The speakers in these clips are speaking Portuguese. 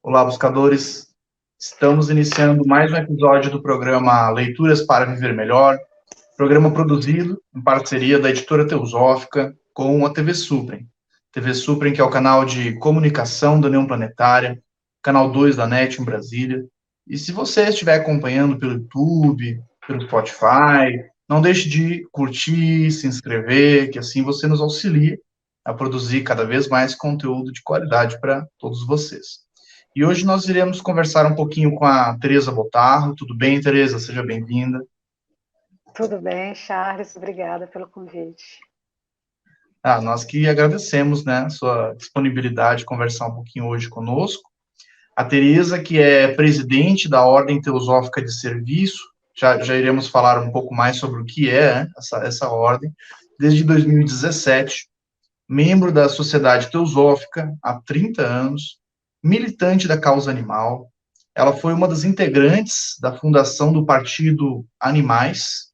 Olá, buscadores. Estamos iniciando mais um episódio do programa Leituras para Viver Melhor, programa produzido em parceria da Editora Teosófica com a TV Suprem. TV Suprem, que é o canal de comunicação da União Planetária, canal 2 da NET em Brasília. E se você estiver acompanhando pelo YouTube, pelo Spotify, não deixe de curtir, se inscrever, que assim você nos auxilia a produzir cada vez mais conteúdo de qualidade para todos vocês. E hoje nós iremos conversar um pouquinho com a Tereza Botarro. Tudo bem, Tereza? Seja bem-vinda. Tudo bem, Charles, obrigada pelo convite. Nós que agradecemos, né, a sua disponibilidade de conversar um pouquinho hoje conosco. A Tereza, que é presidente da Ordem Teosófica de Serviço, já iremos falar um pouco mais sobre o que é, né, essa ordem, desde 2017, membro da Sociedade Teosófica há 30 anos, militante da causa animal. Ela foi uma das integrantes da fundação do Partido Animais,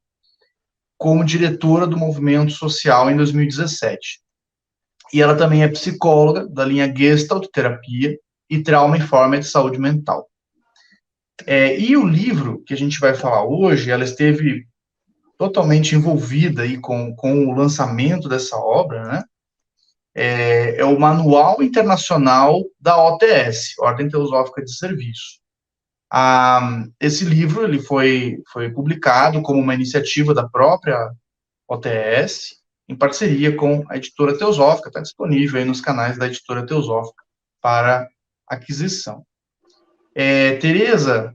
como diretora do movimento social em 2017. E ela também é psicóloga da linha Gestalt Terapia e Trauma em Forma de Saúde Mental. E o livro que a gente vai falar hoje, ela esteve totalmente envolvida aí com o lançamento dessa obra, né? É o Manual Internacional da OTS, Ordem Teosófica de Serviço. Esse livro ele foi publicado como uma iniciativa da própria OTS, em parceria com a Editora Teosófica, está disponível aí nos canais da Editora Teosófica para aquisição. Tereza,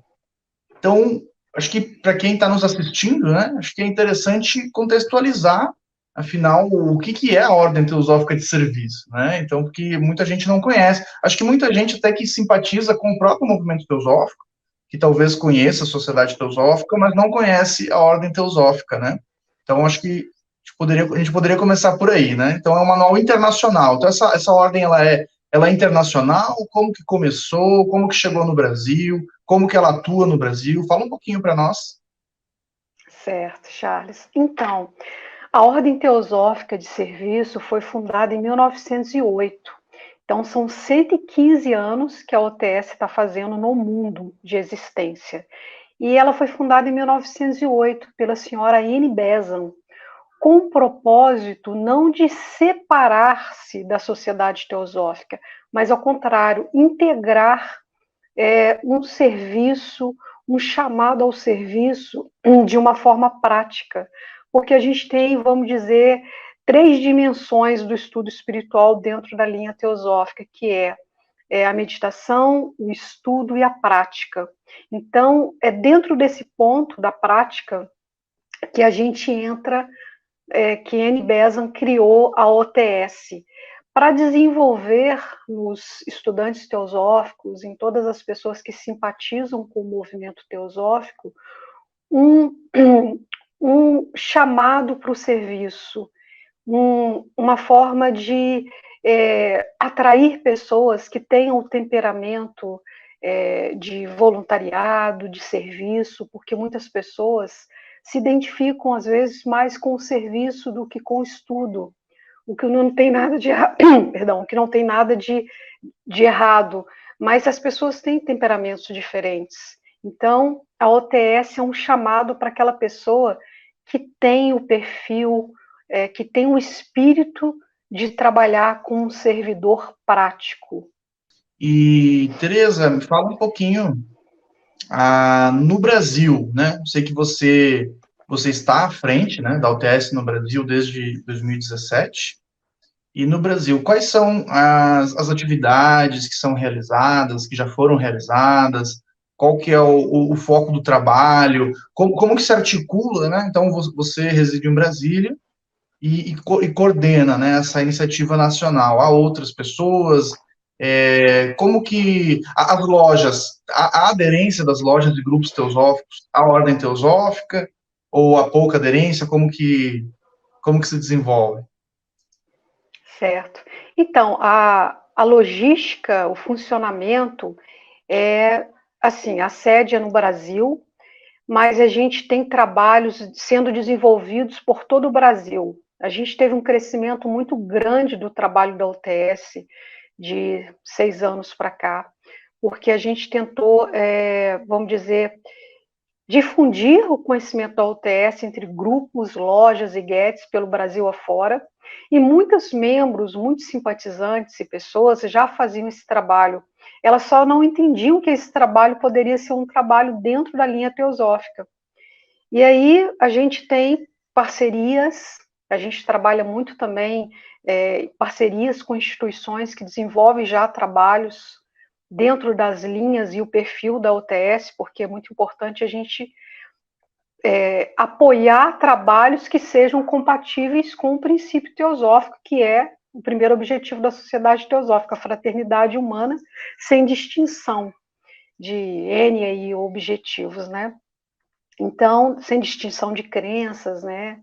então, acho que para quem está nos assistindo, né, acho que é interessante contextualizar, afinal, o que é a Ordem Teosófica de Serviço, né? Então, porque muita gente não conhece. Acho que muita gente até que simpatiza com o próprio movimento teosófico, que talvez conheça a Sociedade Teosófica, mas não conhece a Ordem Teosófica, né? Então, acho que a gente poderia começar por aí, né? Então, é um manual internacional. Então, essa ordem, ela é internacional? Como que começou? Como que chegou no Brasil? Como que ela atua no Brasil? Fala um pouquinho para nós. Certo, Charles. Então, a Ordem Teosófica de Serviço foi fundada em 1908. Então, são 115 anos que a OTS está fazendo no mundo de existência. E ela foi fundada em 1908 pela senhora Anne Besant, com o propósito não de separar-se da sociedade teosófica, mas, ao contrário, integrar um serviço, um chamado ao serviço de uma forma prática, porque a gente tem, vamos dizer, três dimensões do estudo espiritual dentro da linha teosófica, que é a meditação, o estudo e a prática. Então, é dentro desse ponto da prática que a gente entra, que Anne Besant criou a OTS, para desenvolver nos estudantes teosóficos, em todas as pessoas que simpatizam com o movimento teosófico, um, um chamado para o serviço, uma forma de atrair pessoas que tenham o temperamento de voluntariado, de serviço, porque muitas pessoas se identificam, às vezes, mais com o serviço do que com o estudo, o que não tem nada de perdão, o que não tem nada de errado, mas as pessoas têm temperamentos diferentes. Então, a OTS é um chamado para aquela pessoa que tem o perfil, que tem o espírito de trabalhar com um servidor prático. E, Tereza, me fala um pouquinho no Brasil, né? Sei que você está à frente, né, da UTS no Brasil desde 2017. E no Brasil, quais são as atividades que são realizadas, que já foram realizadas? Qual que é o foco do trabalho? Como que se articula, né? Então, você reside em Brasília e coordena, né, essa iniciativa nacional. Há outras pessoas? Como que as lojas, a aderência das lojas de grupos teosóficos à ordem teosófica? Ou a pouca aderência? Como que se desenvolve? Certo. Então, a logística, o funcionamento é assim, a sede é no Brasil, mas a gente tem trabalhos sendo desenvolvidos por todo o Brasil. A gente teve um crescimento muito grande do trabalho da UTS de 6 anos para cá, porque a gente tentou, vamos dizer, difundir o conhecimento da OTS entre grupos, lojas e guetes pelo Brasil afora, e muitos membros, muitos simpatizantes e pessoas já faziam esse trabalho. Elas só não entendiam que esse trabalho poderia ser um trabalho dentro da linha teosófica. E aí a gente tem parcerias, a gente trabalha muito também parcerias com instituições que desenvolvem já trabalhos dentro das linhas e o perfil da OTS, porque é muito importante a gente apoiar trabalhos que sejam compatíveis com o princípio teosófico, que é o primeiro objetivo da sociedade teosófica, a fraternidade humana, sem distinção de N aí objetivos, né? Então, sem distinção de crenças, né?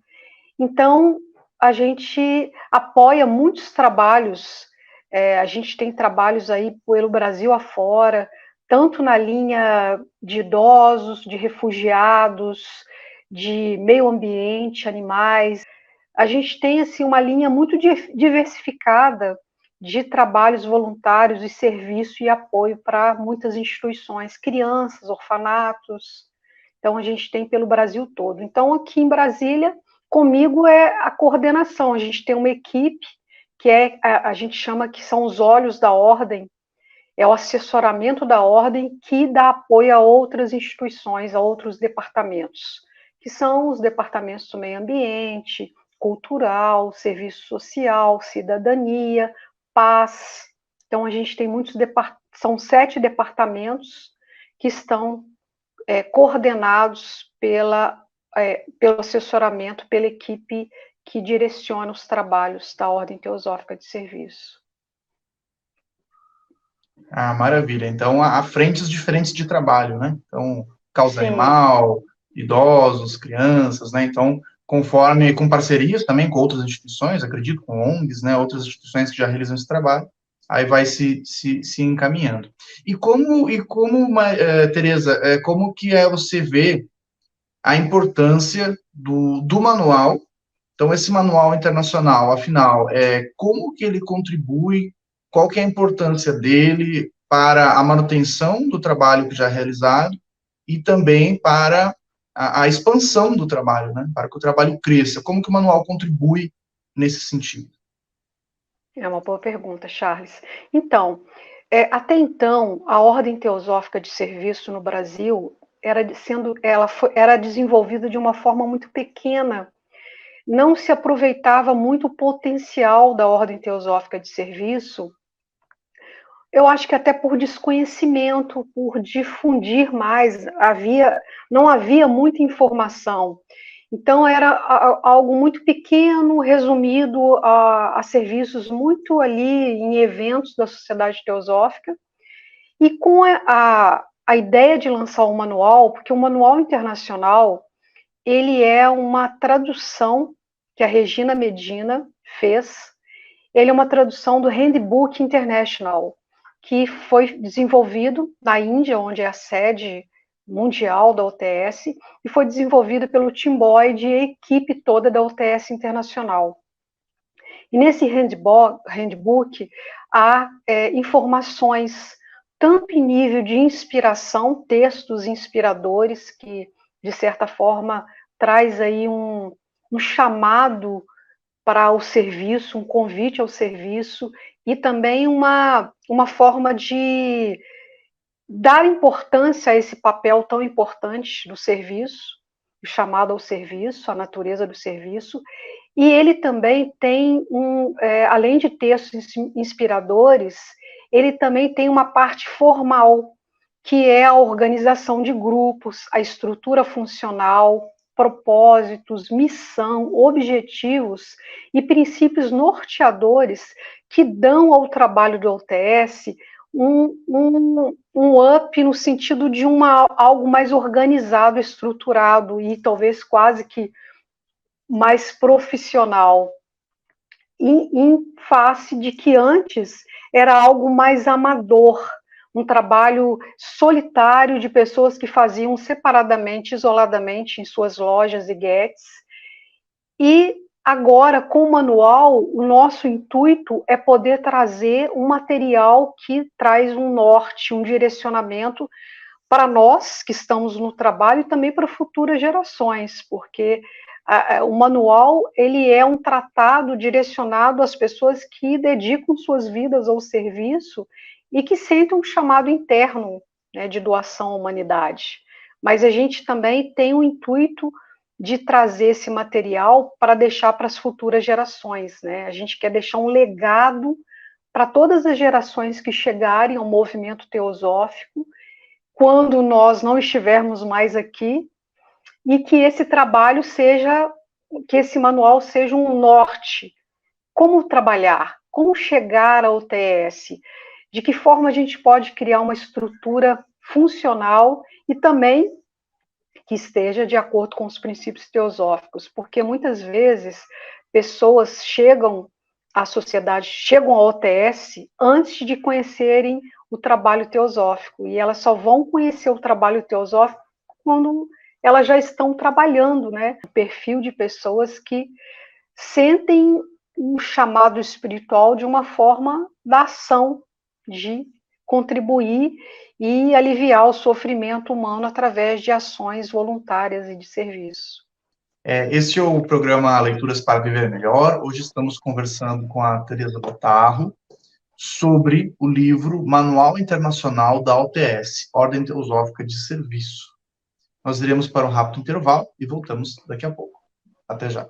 Então, a gente apoia muitos trabalhos, a gente tem trabalhos aí pelo Brasil afora, tanto na linha de idosos, de refugiados, de meio ambiente, animais. A gente tem assim uma linha muito diversificada de trabalhos voluntários e serviço e apoio para muitas instituições, crianças, orfanatos. Então a gente tem pelo Brasil todo. Então aqui em Brasília, comigo é a coordenação. A gente tem uma equipe que a gente chama que são os olhos da ordem, é o assessoramento da ordem que dá apoio a outras instituições, a outros departamentos, que são os departamentos do meio ambiente, cultural, serviço social, cidadania, paz. Então a gente tem muitos são 7 departamentos que estão coordenados pelo assessoramento, pela equipe que direciona os trabalhos da Ordem Teosófica de Serviço. Ah, maravilha. Então, há frentes diferentes de trabalho, né? Então, causa Sim. animal, idosos, crianças, né? Então, conforme, com parcerias também com outras instituições, acredito, com ONGs, né? Outras instituições que já realizam esse trabalho, aí vai se encaminhando. E como Tereza, como que você vê a importância do manual? Então, esse manual internacional, afinal, como que ele contribui, qual que é a importância dele para a manutenção do trabalho que já é realizado e também para a expansão do trabalho, né? Para que o trabalho cresça. Como que o manual contribui nesse sentido? É uma boa pergunta, Charles. Então, até então, a Ordem Teosófica de Serviço no Brasil era desenvolvida de uma forma muito pequena. Não se aproveitava muito o potencial da Ordem Teosófica de Serviço. Eu acho que até por desconhecimento, por difundir mais, não havia muita informação. Então, era algo muito pequeno, resumido a serviços muito ali em eventos da Sociedade Teosófica. E com a ideia de lançar o manual, porque o manual internacional, ele é uma tradução que a Regina Medina fez. Ele é uma tradução do Handbook International, que foi desenvolvido na Índia, onde é a sede mundial da OTS, e foi desenvolvido pelo Tim Boyd e a equipe toda da OTS Internacional. E nesse handbook há informações tanto em nível de inspiração, textos inspiradores que, de certa forma, traz aí um chamado para o serviço, um convite ao serviço, e também uma forma de dar importância a esse papel tão importante do serviço, o chamado ao serviço, a natureza do serviço. E ele também tem, além de textos inspiradores, ele também tem uma parte formal, que é a organização de grupos, a estrutura funcional, propósitos, missão, objetivos e princípios norteadores que dão ao trabalho do OTS um up no sentido de algo mais organizado, estruturado e talvez quase que mais profissional, em face de que antes era algo mais amador, um trabalho solitário de pessoas que faziam separadamente, isoladamente, em suas lojas e guetes, e Agora, com o manual, o nosso intuito é poder trazer um material que traz um norte, um direcionamento para nós que estamos no trabalho e também para futuras gerações, porque o manual ele é um tratado direcionado às pessoas que dedicam suas vidas ao serviço e que sentem um chamado interno, né, de doação à humanidade. Mas a gente também tem o intuito de trazer esse material para deixar para as futuras gerações, né? A gente quer deixar um legado para todas as gerações que chegarem ao movimento teosófico, quando nós não estivermos mais aqui, e que esse trabalho seja, que esse manual seja um norte. Como trabalhar? Como chegar ao TS? De que forma a gente pode criar uma estrutura funcional e também que esteja de acordo com os princípios teosóficos, porque muitas vezes pessoas chegam à sociedade, chegam ao OTS antes de conhecerem o trabalho teosófico, e elas só vão conhecer o trabalho teosófico quando elas já estão trabalhando, né? O perfil de pessoas que sentem um chamado espiritual de uma forma da ação, de contribuir e aliviar o sofrimento humano através de ações voluntárias e de serviço. Esse é o programa Leituras para Viver Melhor. Hoje estamos conversando com a Teresa Botarro sobre o livro Manual Internacional da OTS, Ordem Teosófica de Serviço. Nós iremos para um rápido intervalo e voltamos daqui a pouco. Até já.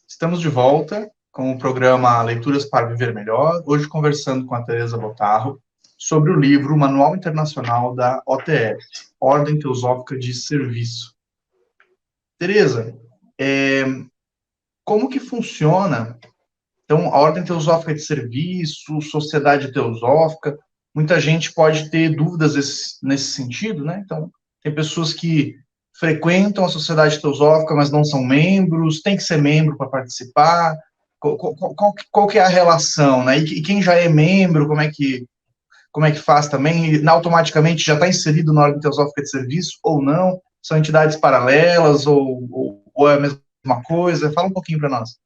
Estamos de volta com o programa Leituras para Viver Melhor, hoje conversando com a Teresa Botarro sobre o livro Manual Internacional da OTS, Ordem Teosófica de Serviço. Teresa, como que funciona, então, a Ordem Teosófica de Serviço, Sociedade Teosófica? Muita gente pode ter dúvidas nesse sentido, né? Então, tem pessoas que frequentam a Sociedade Teosófica, mas não são membros, tem que ser membro para participar. Qual que é a relação, né? E quem já é membro, como é que faz também? E, automaticamente já está inserido na Ordem Teosófica de Serviço ou não? São entidades paralelas ou é a mesma coisa? Fala um pouquinho para nós.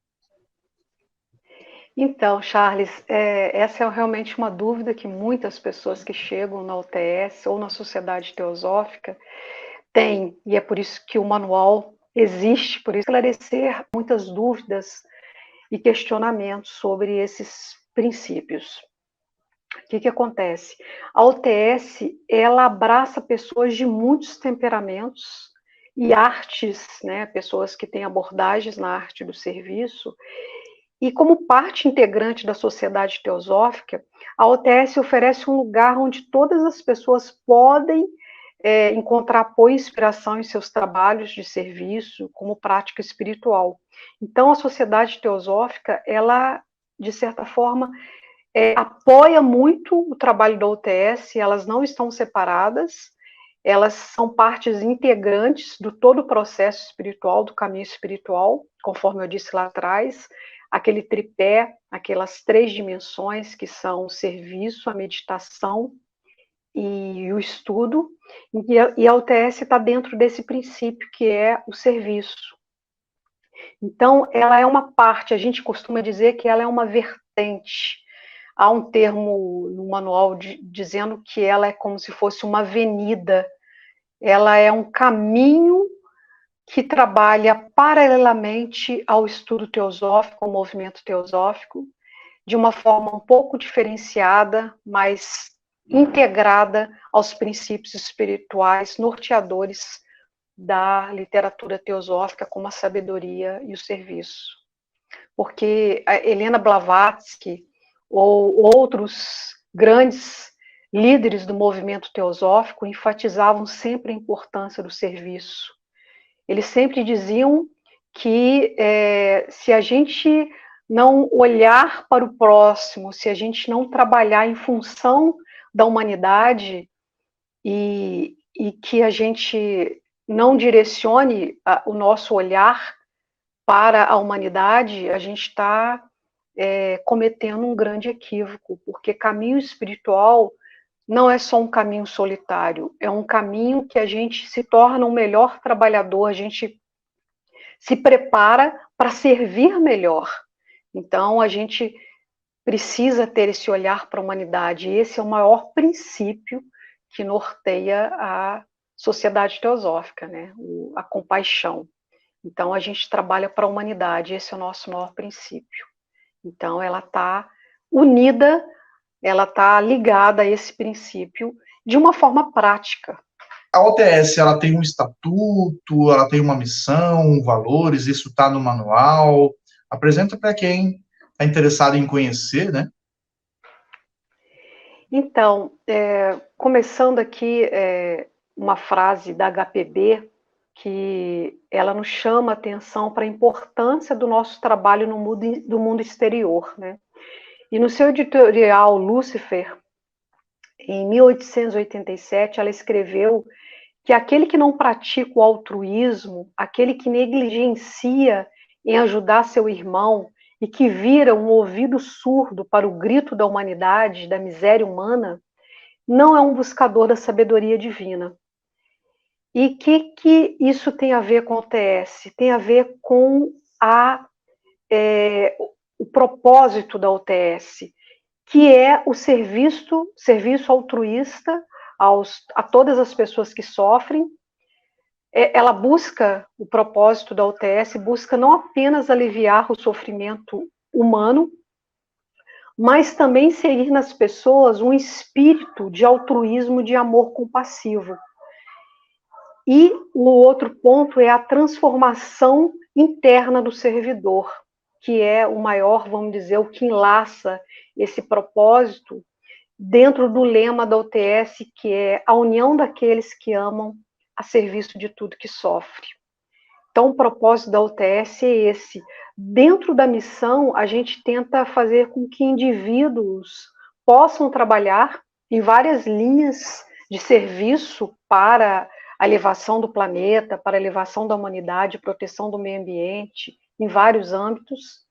Então, Charles, essa é realmente uma dúvida que muitas pessoas que chegam na UTS ou na Sociedade Teosófica têm, e é por isso que o manual existe, por isso esclarecer muitas dúvidas e questionamentos sobre esses princípios. O que acontece? A UTS, ela abraça pessoas de muitos temperamentos e artes, né? Pessoas que têm abordagens na arte do serviço. E como parte integrante da sociedade teosófica, a OTS oferece um lugar onde todas as pessoas podem encontrar apoio e inspiração em seus trabalhos de serviço como prática espiritual. Então, a sociedade teosófica, ela, de certa forma, apoia muito o trabalho da OTS, elas não estão separadas, elas são partes integrantes do todo o processo espiritual, do caminho espiritual, conforme eu disse lá atrás, aquele tripé, aquelas 3 dimensões que são o serviço, a meditação e o estudo, e a UTS está dentro desse princípio que é o serviço. Então, ela é uma parte, a gente costuma dizer que ela é uma vertente. Há um termo no manual dizendo que ela é como se fosse uma avenida, ela é um caminho que trabalha paralelamente ao estudo teosófico, ao movimento teosófico, de uma forma um pouco diferenciada, mas integrada aos princípios espirituais norteadores da literatura teosófica, como a sabedoria e o serviço. Porque a Helena Blavatsky ou outros grandes líderes do movimento teosófico enfatizavam sempre a importância do serviço. Eles sempre diziam que se a gente não olhar para o próximo, se a gente não trabalhar em função da humanidade e que a gente não direcione o nosso olhar para a humanidade, a gente está cometendo um grande equívoco, porque caminho espiritual não é só um caminho solitário, é um caminho que a gente se torna um melhor trabalhador, a gente se prepara para servir melhor. Então, a gente precisa ter esse olhar para a humanidade, e esse é o maior princípio que norteia a sociedade teosófica, né? A compaixão. Então, a gente trabalha para a humanidade, esse é o nosso maior princípio. Então, ela está unida, ela está ligada a esse princípio de uma forma prática. A OTS, ela tem um estatuto, ela tem uma missão, valores, isso está no manual. Apresenta para quem está interessado em conhecer, né? Então, começando aqui uma frase da HPB, que ela nos chama a atenção para a importância do nosso trabalho no mundo exterior, né? E no seu editorial Lúcifer, em 1887, ela escreveu que aquele que não pratica o altruísmo, aquele que negligencia em ajudar seu irmão e que vira um ouvido surdo para o grito da humanidade, da miséria humana, não é um buscador da sabedoria divina. E o que isso tem a ver com o OTS? Tem a ver com o propósito da OTS, que é o serviço altruísta a todas as pessoas que sofrem. Ela busca, o propósito da OTS busca não apenas aliviar o sofrimento humano, mas também inserir nas pessoas um espírito de altruísmo, de amor compassivo. E o outro ponto é a transformação interna do servidor, que é o maior, vamos dizer, o que enlaça esse propósito dentro do lema da OTS, que é a união daqueles que amam a serviço de tudo que sofre. Então, o propósito da UTS é esse. Dentro da missão, a gente tenta fazer com que indivíduos possam trabalhar em várias linhas de serviço para a elevação do planeta, para a elevação da humanidade, proteção do meio ambiente, em vários âmbitos.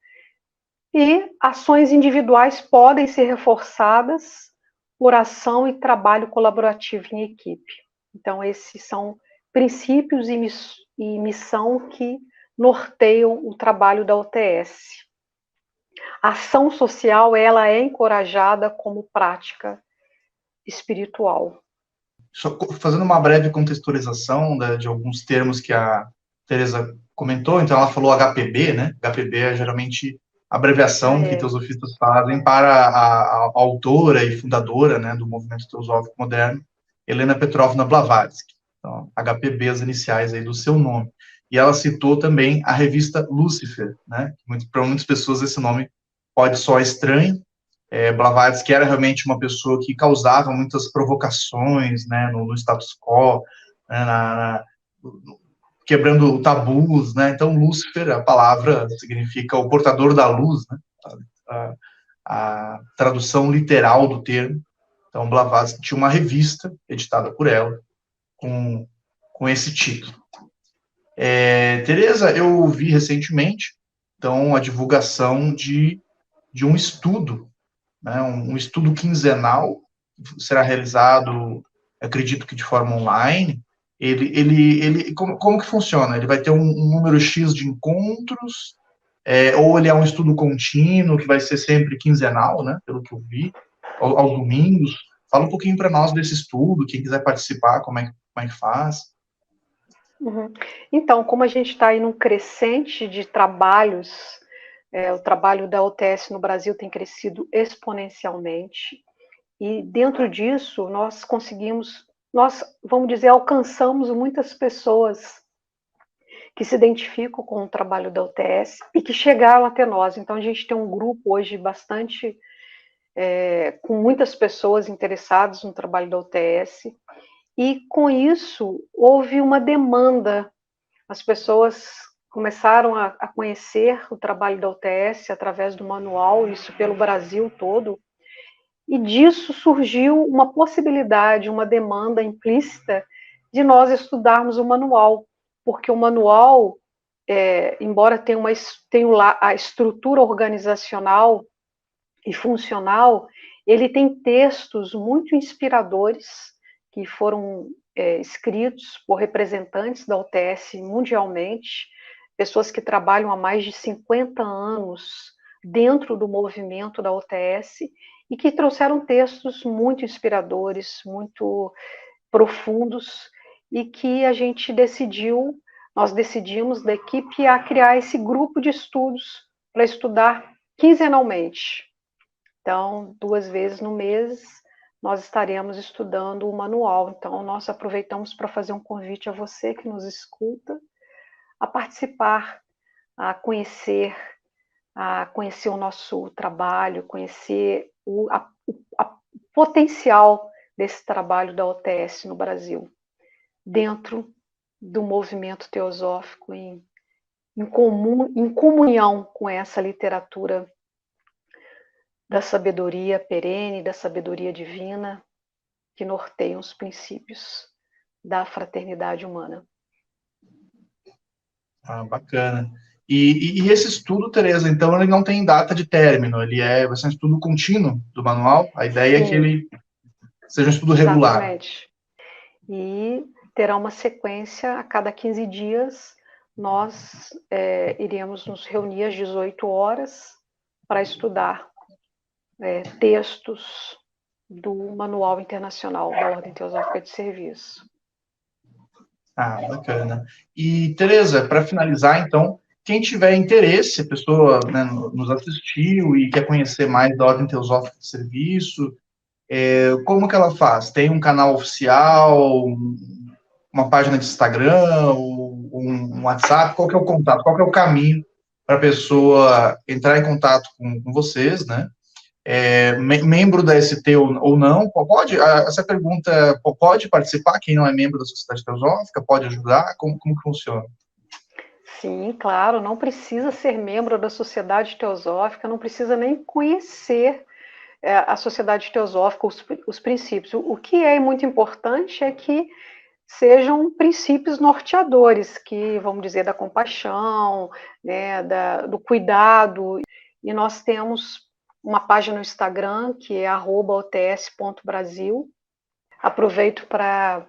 E ações individuais podem ser reforçadas por ação e trabalho colaborativo em equipe. Então, esses são princípios e missão que norteiam o trabalho da OTS. A ação social, ela é encorajada como prática espiritual. Só fazendo uma breve contextualização de alguns termos que a Teresa comentou, então ela falou HPB, né? HPB é geralmente a abreviação que teosofistas fazem para a autora e fundadora, né, do movimento teosófico moderno, Helena Petrovna Blavatsky. Então, HPB, as iniciais aí do seu nome. E ela citou também a revista Lúcifer, né? Para muitas pessoas esse nome pode soar estranho. Blavatsky era realmente uma pessoa que causava muitas provocações, né, no status quo, né, quebrando tabus, né? Então, Lúcifer, a palavra significa o portador da luz, né? A tradução literal do termo. Então, Blavatsky tinha uma revista editada por ela com esse título. Teresa, eu vi recentemente, então, a divulgação de um estudo, né, um estudo quinzenal, será realizado, acredito que de forma online. Como que funciona? Ele vai ter um número X de encontros, ou ele é um estudo contínuo, que vai ser sempre quinzenal, né, pelo que eu vi, aos domingos. Fala um pouquinho para nós desse estudo, quem quiser participar, como é que faz. Uhum. Então, como a gente está aí num crescente de trabalhos, o trabalho da OTS no Brasil tem crescido exponencialmente, e dentro disso nós vamos dizer, alcançamos muitas pessoas que se identificam com o trabalho da UTS e que chegaram até nós. Então, a gente tem um grupo hoje bastante, com muitas pessoas interessadas no trabalho da UTS, e com isso houve uma demanda. As pessoas começaram a conhecer o trabalho da OTS através do manual, isso pelo Brasil todo, e disso surgiu uma possibilidade, uma demanda implícita de nós estudarmos o manual, porque o manual, embora tenha a estrutura organizacional e funcional, ele tem textos muito inspiradores que foram escritos por representantes da OTS mundialmente, pessoas que trabalham há mais de 50 anos dentro do movimento da OTS e que trouxeram textos muito inspiradores, muito profundos e que nós decidimos da equipe a criar esse grupo de estudos para estudar quinzenalmente. Então, 2 vezes no mês, nós estaremos estudando o manual. Então, nós aproveitamos para fazer um convite a você que nos escuta, a participar, a conhecer o nosso trabalho, conhecer o potencial desse trabalho da OTS no Brasil, dentro do movimento teosófico, em comunhão com essa literatura da sabedoria perene, da sabedoria divina, que norteiam os princípios da fraternidade humana. Bacana. E esse estudo, Tereza, então, ele não tem data de término, vai ser um estudo contínuo do manual? A ideia é que ele seja um estudo regular. Exatamente. E terá uma sequência, a cada 15 dias, nós iremos nos reunir às 18 horas para estudar textos do Manual Internacional da Ordem Teosófica de Serviço. Bacana. E, Tereza, para finalizar, então, quem tiver interesse, a pessoa, né, nos assistiu e quer conhecer mais da Ordem Teosófica de Serviço, como que ela faz? Tem um canal oficial, uma página de Instagram, um WhatsApp? Qual que é o contato? Qual que é o caminho para a pessoa entrar em contato com vocês, né? Membro da ST ou não? Essa pergunta, pode participar quem não é membro da Sociedade Teosófica? Pode ajudar? Como que funciona? Sim, claro, não precisa ser membro da Sociedade Teosófica, não precisa nem conhecer a Sociedade Teosófica, os princípios. O que é muito importante é que sejam princípios norteadores, que, vamos dizer, da compaixão, né, do cuidado. E nós temos uma página no Instagram, que é @ots.brasil. Aproveito para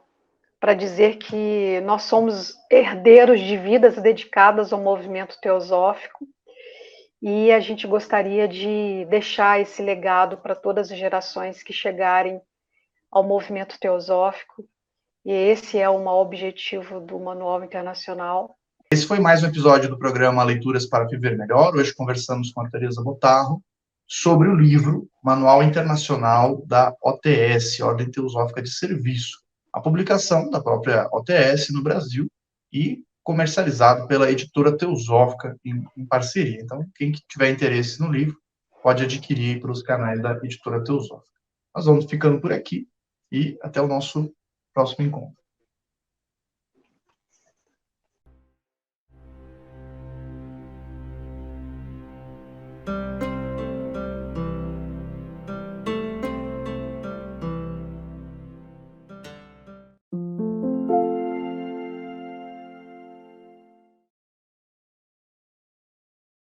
dizer que nós somos herdeiros de vidas dedicadas ao movimento teosófico e a gente gostaria de deixar esse legado para todas as gerações que chegarem ao movimento teosófico, e esse é um objetivo do Manual Internacional. Esse foi mais um episódio do programa Leituras para Viver Melhor. Hoje conversamos com a Tereza Botarro sobre o livro Manual Internacional da OTS, Ordem Teosófica de Serviço, a publicação da própria OTS no Brasil e comercializado pela editora Teosófica em parceria. Então, quem tiver interesse no livro pode adquirir pelos canais da editora Teosófica. Nós vamos ficando por aqui e até o nosso próximo encontro.